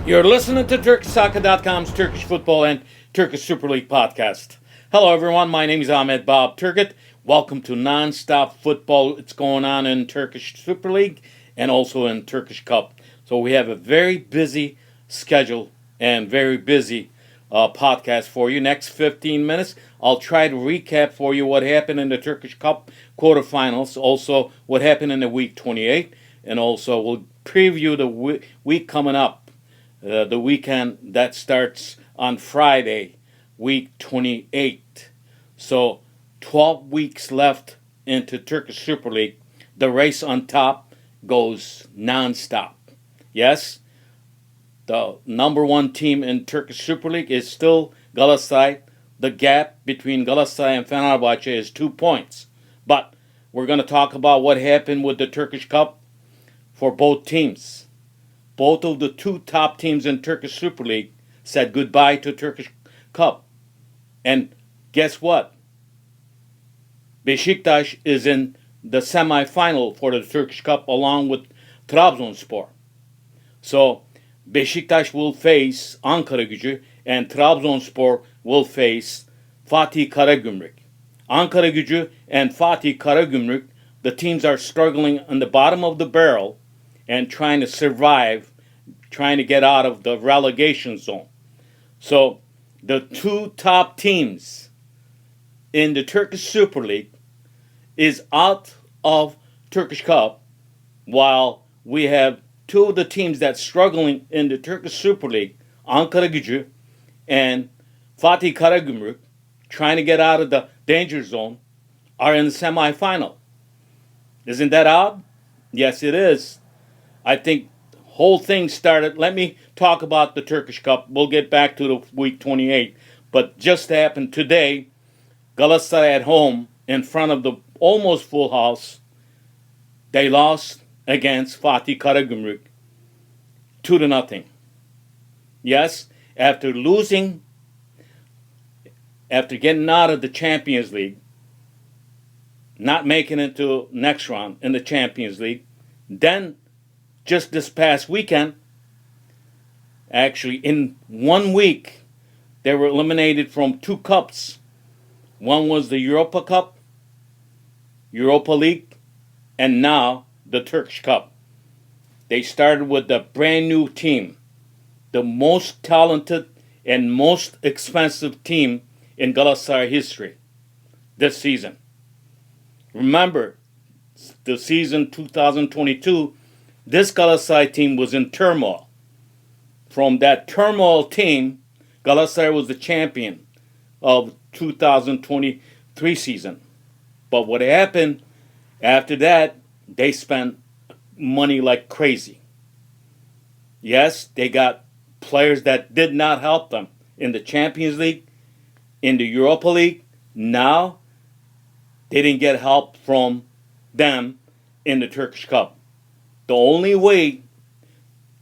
You're listening to TurkishSoccer.com's Turkish Football and Turkish Super League podcast. Hello, everyone. My name is Ahmet Turgut. Welcome to non-stop football. It's going on in Turkish Super League and also in Turkish Cup. So we have a very busy schedule and very busy podcast for you. Next 15 minutes, I'll try to recap for you what happened in the Turkish Cup quarterfinals, also what happened in the week 28, and also we'll preview the week coming up. The weekend that starts on Friday, week 28. So 12 weeks left into Turkish Super League. The race on top goes non-stop. Yes, the number one team in Turkish Super League is still Galatasaray. The gap between Galatasaray and Fenerbahce is 2 points. But we're going to talk about what happened with the Turkish Cup for both teams. Both of the two top teams in Turkish Super League said goodbye to Turkish Cup. And guess what? Beşiktaş is in the semi-final for the Turkish Cup along with Trabzonspor. So Beşiktaş will face Ankaragücü and Trabzonspor will face Fatih Karagümrük. Ankaragücü and Fatih Karagümrük, the teams are struggling on the bottom of the barrel and trying to survive, trying to get out of the relegation zone. So the two top teams in the Turkish Super League is out of Turkish Cup, while we have two of the teams that's struggling in the Turkish Super League, Ankaragücü and Fatih Karagümrük, trying to get out of the danger zone, are in the semi-final. Isn't that odd? Yes, it is. I think the whole thing started. Let me talk about the Turkish Cup. We'll get back to the week 28. But just happened today, Galatasaray at home in front of the almost full house, they lost against Fatih Karagümrük 2-0. Yes, after getting out of the Champions League, not making it to next round in the Champions League, then just this past weekend, actually in 1 week, they were eliminated from two cups. One was the Europa Cup, Europa League, and now the Turkish Cup. They started with a brand new team, the most talented and most expensive team in Galatasaray history this season. Remember, the season 2022, this Galatasaray team was in turmoil. From that turmoil team, Galatasaray was the champion of 2023 season. But what happened after that, they spent money like crazy. Yes, they got players that did not help them in the Champions League, in the Europa League. Now, they didn't get help from them in the Turkish Cup. The only way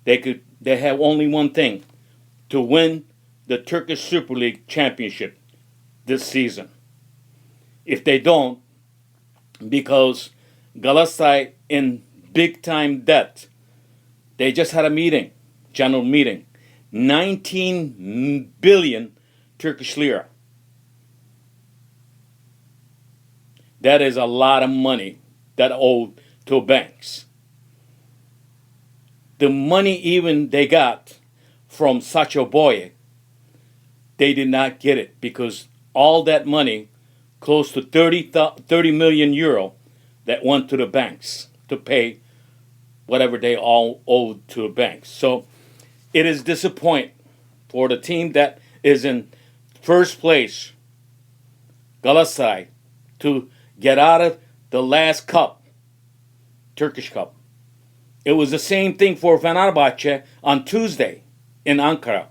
they have only one thing, to win the Turkish Super League championship this season. If they don't, because Galatasaray in big time debt, they just had a meeting, general meeting, 19 billion Turkish lira. That is a lot of money that owed to banks. The money even they got from Sacho Boye, they did not get it because all that money, close to 30 million euro, that went to the banks to pay whatever they all owed to the banks. So it is disappointing for the team that is in first place, Galatasaray, to get out of the last cup, Turkish Cup. It was the same thing for Fenerbahce on Tuesday in Ankara.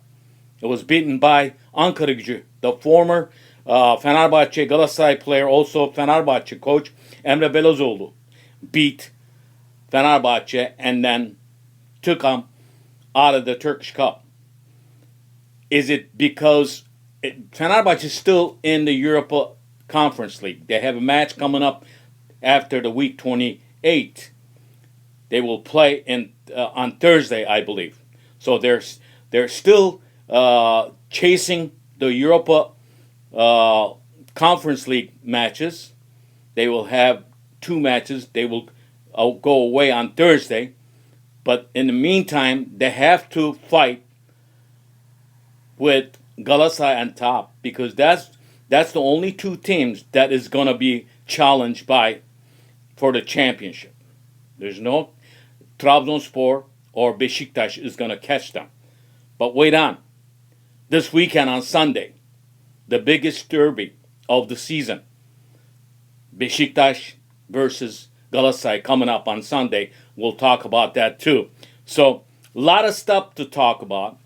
It was beaten by Ankaragücü, the former Fenerbahce Galatasaray player, also Fenerbahce coach Emre Belözoğlu, beat Fenerbahce and then took them out of the Turkish Cup. Is it because Fenerbahce is still in the Europa Conference League? They have a match coming up after the week 28. They will play on Thursday, I believe. So they're they're still chasing the Europa Conference League matches. They will have 2 matches. They will go away on Thursday. But in the meantime, they have to fight with Galatasaray on top, because that's the only 2 teams that is going to be challenged for the championship. There's no Trabzonspor or Beşiktaş is going to catch them. But wait on. This weekend on Sunday, the biggest derby of the season, Beşiktaş versus Galatasaray, coming up on Sunday. We'll talk about that too. So, a lot of stuff to talk about.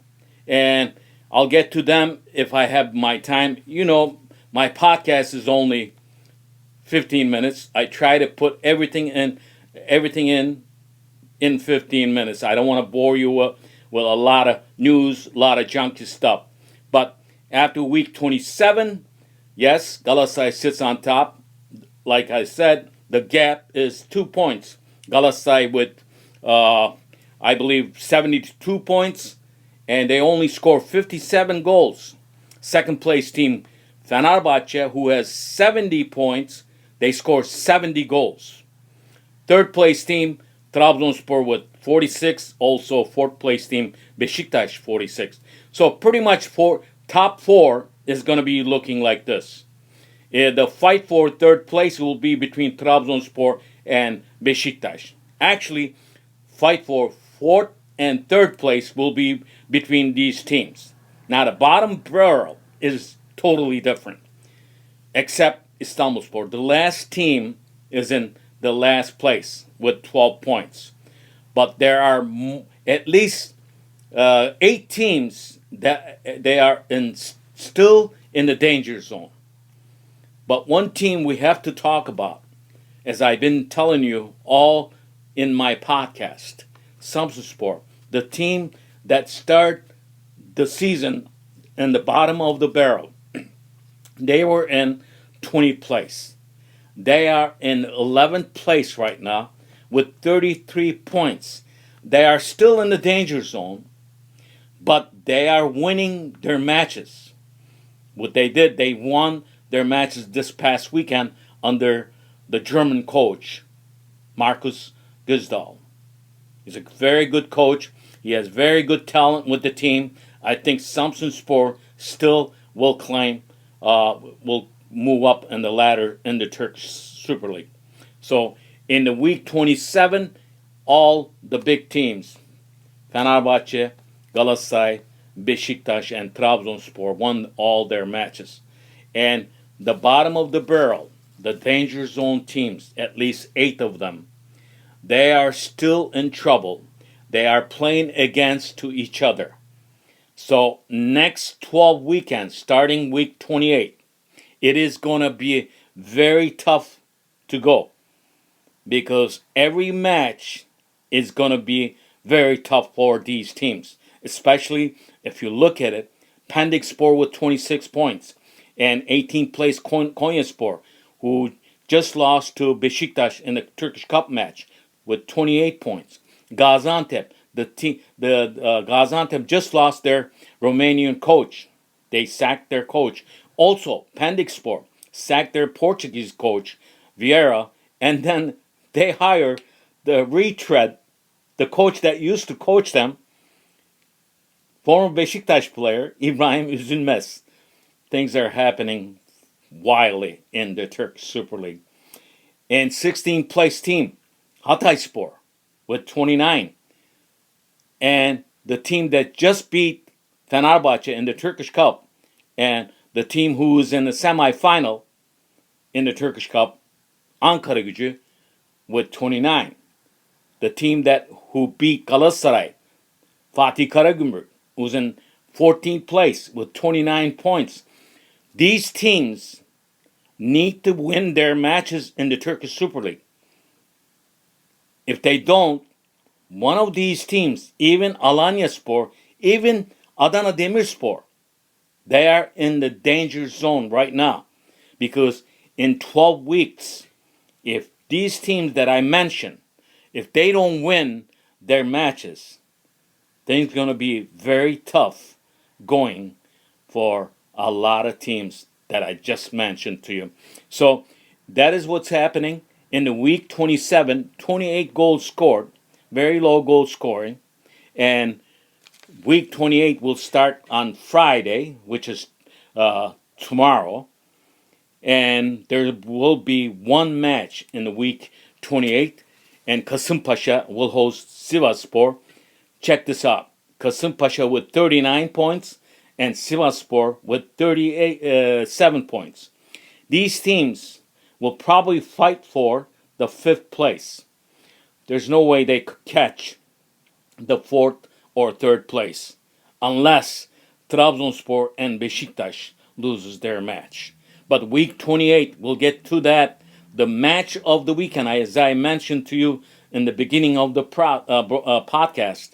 And I'll get to them if I have my time. You know, my podcast is only 15 minutes. I try to put everything in 15 minutes. I don't want to bore you with a lot of news, a lot of junky stuff. But after week 27, yes, Galatasaray sits on top. Like I said, the gap is 2 points. Galatasaray with, I believe, 72 points, and they only score 57 goals. Second place team, Fenerbahce, who has 70 points, they score 70 goals. Third place team, Trabzonspor with 46. Also, fourth place team, Beşiktaş, 46. So pretty much top 4 is going to be looking like this. The fight for third place will be between Trabzonspor and Beşiktaş. Actually, fight for fourth and third place will be between these teams. Now, the bottom barrel is totally different, except Istanbulspor. The last team is in the last place with 12 points. But there are at least 8 teams that they are still in the danger zone. But one team we have to talk about, as I've been telling you all in my podcast, Samsunspor, the team that started the season in the bottom of the barrel. They were in 20th place. They are in 11th place right now with 33 points. They are still in the danger zone, but they are winning their matches. What they did, they won their matches this past weekend under the German coach, Markus Gisdol. He's a very good coach. He has very good talent with the team. I think Samsunspor still will will move up in the ladder in the Turkish Super League. So in the week 27, all the big teams, Fenerbahce, Galatasaray, Beşiktaş, and Trabzonspor won all their matches. And the bottom of the barrel, the danger zone teams, at least 8 of them, they are still in trouble. They are playing against to each other. So next 12 weekends, starting week 28, it is going to be very tough to go, because every match is going to be very tough for these teams, especially if you look at it. Pendikspor with 26 points and 18th place Konyaspor, who just lost to Beşiktaş in the Turkish Cup match with 28 points. Gaziantep, Gaziantep just lost their Romanian coach. They sacked their coach. Also, Pendikspor sacked their Portuguese coach, Vieira, and then they hire the retread, the coach that used to coach them, former Beşiktaş player, İbrahim Üzülmez. Things are happening wildly in the Turkish Super League. And 16th place team, Hatayspor, with 29. And the team that just beat Fenerbahce in the Turkish Cup, and the team who is in the semifinal in the Turkish Cup, Ankaragücü, with 29. The team who beat Galatasaray, Fatih Karagümrük, who's in 14th place with 29 points. These teams need to win their matches in the Turkish Super League. If they don't, one of these teams, even Alanyaspor, even Adana Demirspor, they are in the danger zone right now. Because in 12 weeks, if these teams that I mentioned, if they don't win their matches, things going to be very tough going for a lot of teams that I just mentioned to you. So that is what's happening in the week 27. 28 goals scored, very low goal scoring, and week 28 will start on Friday, which is tomorrow, and there will be one match in the week 28, and Kasımpaşa will host Sivasspor. Check this out. Kasımpaşa with 39 points and Sivasspor with 37 points. These teams will probably fight for the 5th place. There's no way they could catch the 4th or 3rd place unless Trabzonspor and Beşiktaş loses their match. But week 28, we'll get to that. The match of the weekend, as I mentioned to you in the beginning of the podcast,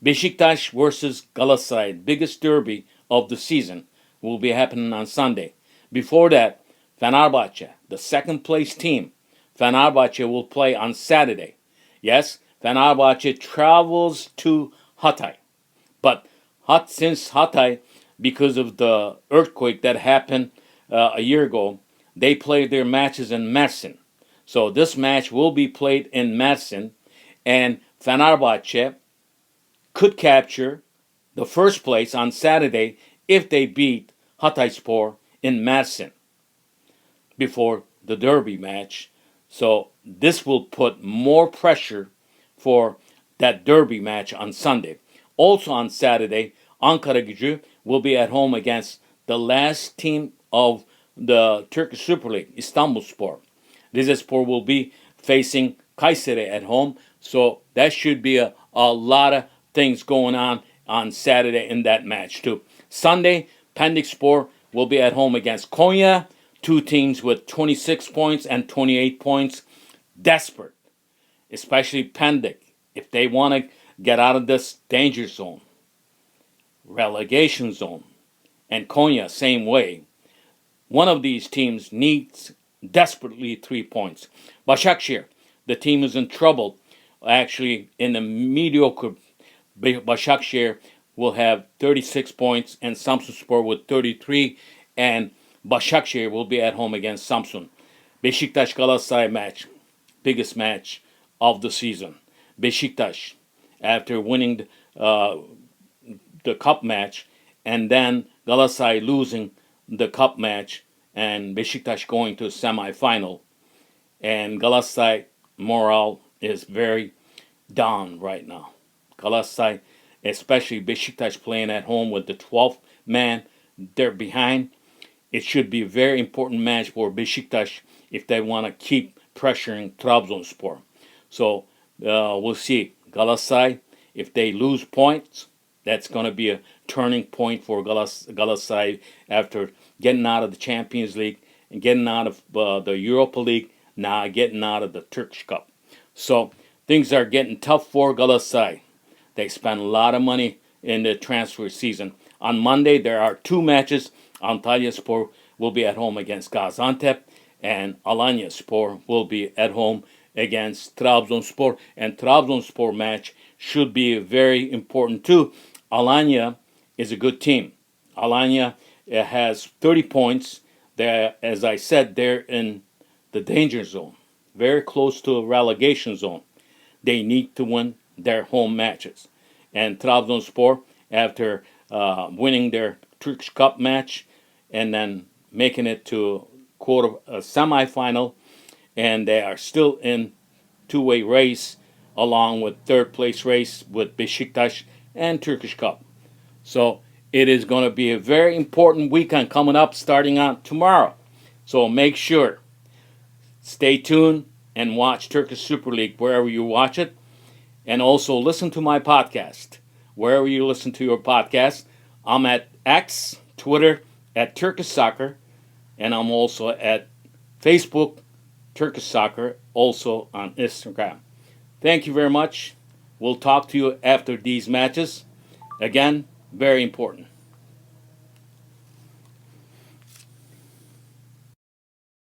Beşiktaş versus Galatasaray, biggest derby of the season, will be happening on Sunday. Before that, Fenerbahçe, the 2nd place team, Fenerbahçe will play on Saturday. Yes, Fenerbahçe travels to Hatay. But since Hatay, because of the earthquake that happened a year ago, they played their matches in Mersin. So this match will be played in Mersin, and Fenerbahçe could capture the 1st place on Saturday if they beat Hatayspor in Mersin before the derby match. So this will put more pressure for that derby match on Sunday. Also on Saturday, Ankaragücü will be at home against the last team of the Turkish Super Lig, Istanbulspor. Rizespor will be facing Kayseri at home. So that should be a lot of things going on Saturday in that match too. Sunday, Pendikspor will be at home against Konya. 2 teams with 26 points and 28 points. Desperate, especially Pendik, if they want to get out of this danger zone, relegation zone. And Konya, same way. One of these teams needs desperately 3 points. Başakşehir, the team is in trouble. Actually, in the mediocre, Başakşehir will have 36 points and Samsunspor with 33, and Başakşehir will be at home against Samsun. Beşiktaş Galatasaray match, biggest match of the season. Beşiktaş, after winning the cup match, and then Galatasaray losing the cup match, and Beşiktaş going to semi-final. And Galatasaray morale is very down right now. Galatasaray, especially Beşiktaş playing at home with the 12th man, they're behind. It should be a very important match for Beşiktaş if they want to keep pressuring Trabzonspor. So we'll see. Galatasaray, if they lose points, that's going to be a turning point for Galatasaray after getting out of the Champions League and getting out of the Europa League, now getting out of the Turkish Cup. So things are getting tough for Galatasaray. They spend a lot of money in the transfer season. On Monday, there are 2 matches. Antalyaspor will be at home against Gaziantep, and Alanyaspor will be at home against Trabzonspor. And Trabzonspor match should be very important too. Alanya is a good team. Alanya has 30 points. As I said, they're in the danger zone, very close to a relegation zone. They need to win their home matches. And Trabzonspor, after winning their Turkish Cup match and then making it to semi-final, and they are still in 2-way race along with 3rd place race with Beşiktaş and Turkish Cup. So it is going to be a very important weekend coming up starting on tomorrow. So make sure, stay tuned and watch Turkish Super League wherever you watch it. And also listen to my podcast wherever you listen to your podcast. I'm at X, Twitter, at Turkish Soccer, and I'm also at Facebook, Turkish Soccer, also on Instagram. Thank you very much. We'll talk to you after these matches. Again, very important.